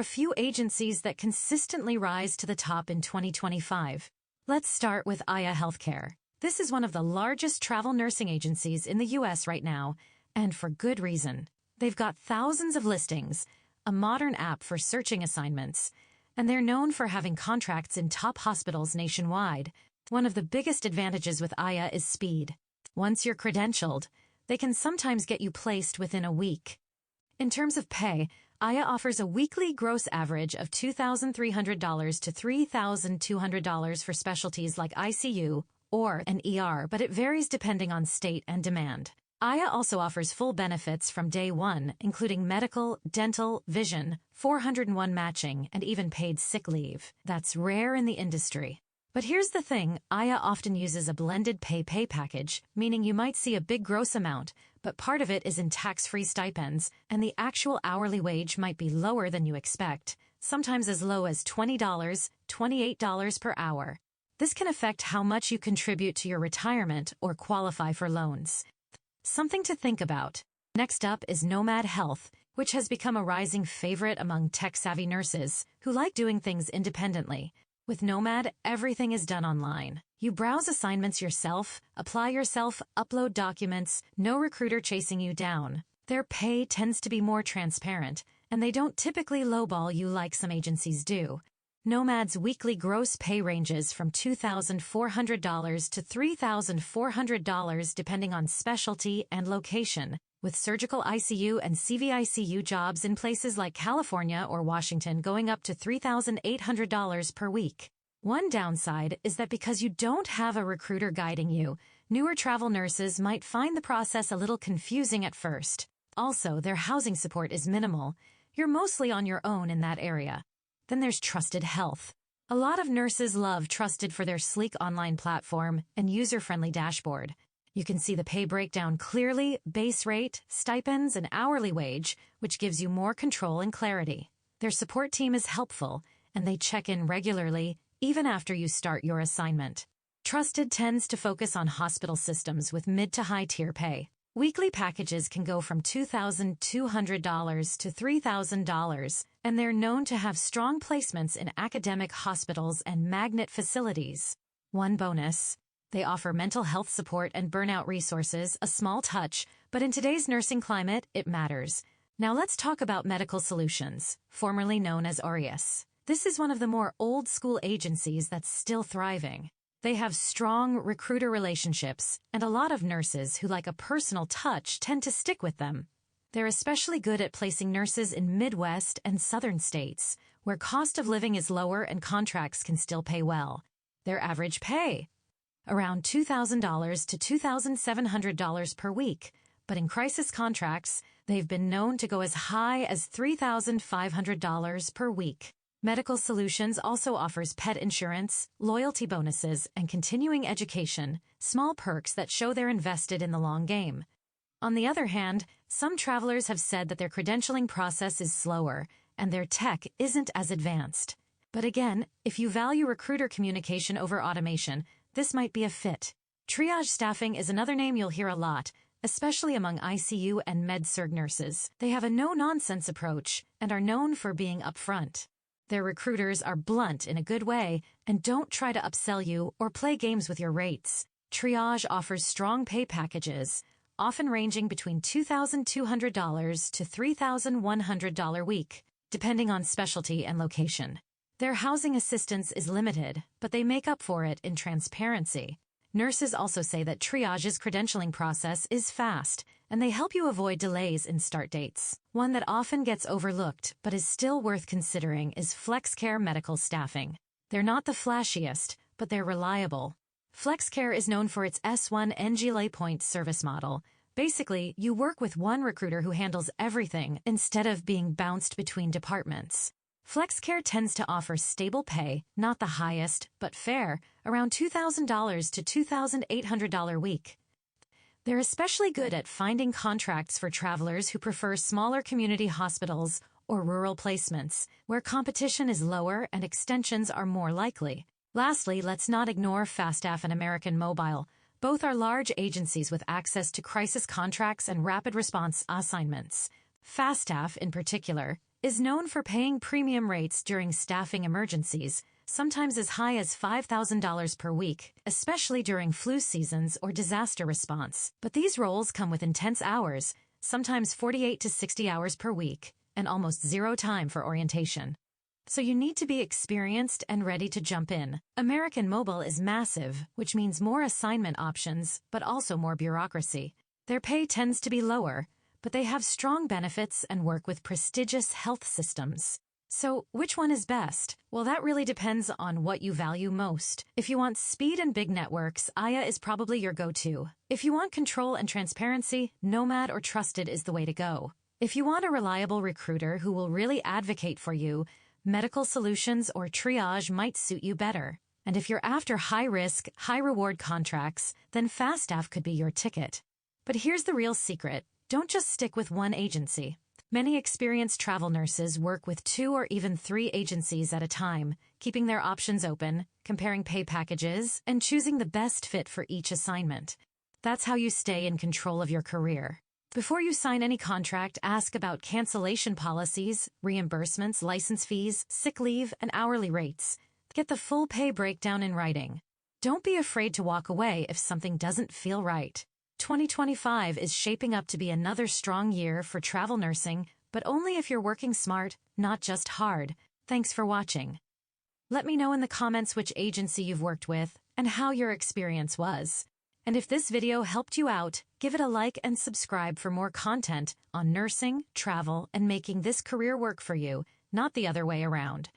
A few agencies that consistently rise to the top in 2025. Let's start with Aya Healthcare. This is one of the largest travel nursing agencies in the U.S. right now, and for good reason. They've got thousands of listings, a modern app for searching assignments, and they're known for having contracts in top hospitals nationwide. One of the biggest advantages with Aya is speed. Once you're credentialed, they can sometimes get you placed within a week. In terms of pay, Aya offers a weekly gross average of $2,300 to $3,200 for specialties like ICU or an ER, but it varies depending on state and demand. Aya also offers full benefits from day one, including medical, dental, vision, 401 matching, and even paid sick leave. That's rare in the industry. But here's the thing, Aya often uses a blended pay package, meaning you might see a big gross amount, but part of it is in tax-free stipends, and the actual hourly wage might be lower than you expect, sometimes as low as $20, $28 per hour. This can affect how much you contribute to your retirement or qualify for loans. Something to think about. Next up is Nomad Health, which has become a rising favorite among tech-savvy nurses who like doing things independently. With Nomad, everything is done online. You browse assignments yourself, apply yourself, upload documents, no recruiter chasing you down. Their pay tends to be more transparent, and they don't typically lowball you like some agencies do. Nomad's weekly gross pay ranges from $2,400 to $3,400 depending on specialty and location, with surgical ICU and CVICU jobs in places like California or Washington going up to $3,800 per week. One downside is that because you don't have a recruiter guiding you, newer travel nurses might find the process a little confusing at first. Also, their housing support is minimal. You're mostly on your own in that area. Then there's Trusted Health. A lot of nurses love Trusted for their sleek online platform and user-friendly dashboard. You can see the pay breakdown clearly, base rate, stipends, and hourly wage, which gives you more control and clarity. Their support team is helpful, and they check in regularly, even after you start your assignment. Trusted tends to focus on hospital systems with mid to high tier pay. Weekly packages can go from $2,200 to $3,000, and they're known to have strong placements in academic hospitals and magnet facilities. One bonus: they offer mental health support and burnout resources, a small touch, but in today's nursing climate, it matters. Now let's talk about Medical Solutions, formerly known as Aureus. This is one of the more old-school agencies that's still thriving. They have strong recruiter relationships, and a lot of nurses who like a personal touch tend to stick with them. They're especially good at placing nurses in Midwest and Southern states, where cost of living is lower and contracts can still pay well. Their average pay: around $2,000 to $2,700 per week, but in crisis contracts, they've been known to go as high as $3,500 per week. Medical Solutions also offers pet insurance, loyalty bonuses, and continuing education, small perks that show they're invested in the long game. On the other hand, some travelers have said that their credentialing process is slower, and their tech isn't as advanced. But again, if you value recruiter communication over automation, this might be a fit. Triage Staffing is another name you'll hear a lot, especially among ICU and med-surg nurses. They have a no-nonsense approach and are known for being upfront. Their recruiters are blunt in a good way and don't try to upsell you or play games with your rates. Triage offers strong pay packages, often ranging between $2,200 to $3,100 a week, depending on specialty and location. Their housing assistance is limited, but they make up for it in transparency. Nurses also say that Triage's credentialing process is fast, and they help you avoid delays in start dates. One that often gets overlooked but is still worth considering is FlexCare Medical Staffing. They're not the flashiest, but they're reliable. FlexCare is known for its S1 NG point service model. Basically, you work with one recruiter who handles everything instead of being bounced between departments. FlexCare tends to offer stable pay, not the highest, but fair, around $2,000 to $2,800 a week. They're especially good at finding contracts for travelers who prefer smaller community hospitals or rural placements, where competition is lower and extensions are more likely. Lastly, let's not ignore Fastaff and American Mobile. Both are large agencies with access to crisis contracts and rapid response assignments. Fastaff, in particular, is known for paying premium rates during staffing emergencies, sometimes as high as $5,000 per week, especially during flu seasons or disaster response. But these roles come with intense hours, sometimes 48 to 60 hours per week, and almost zero time for orientation. So you need to be experienced and ready to jump in. American Mobile is massive, which means more assignment options, but also more bureaucracy. Their pay tends to be lower, but they have strong benefits and work with prestigious health systems. So, which one is best? Well, that really depends on what you value most. If you want speed and big networks, Aya is probably your go-to. If you want control and transparency, Nomad or Trusted is the way to go. If you want a reliable recruiter who will really advocate for you, Medical Solutions or Triage might suit you better. And if you're after high-risk, high-reward contracts, then Fastaff could be your ticket. But here's the real secret. Don't just stick with one agency. Many experienced travel nurses work with 2 or even 3 agencies at a time, keeping their options open, comparing pay packages, and choosing the best fit for each assignment. That's how you stay in control of your career. Before you sign any contract, ask about cancellation policies, reimbursements, license fees, sick leave, and hourly rates. Get the full pay breakdown in writing. Don't be afraid to walk away if something doesn't feel right. 2025 is shaping up to be another strong year for travel nursing, but only if you're working smart, not just hard. Thanks for watching. Let me know in the comments which agency you've worked with and how your experience was. And if this video helped you out, give it a like and subscribe for more content on nursing, travel, and making this career work for you, not the other way around.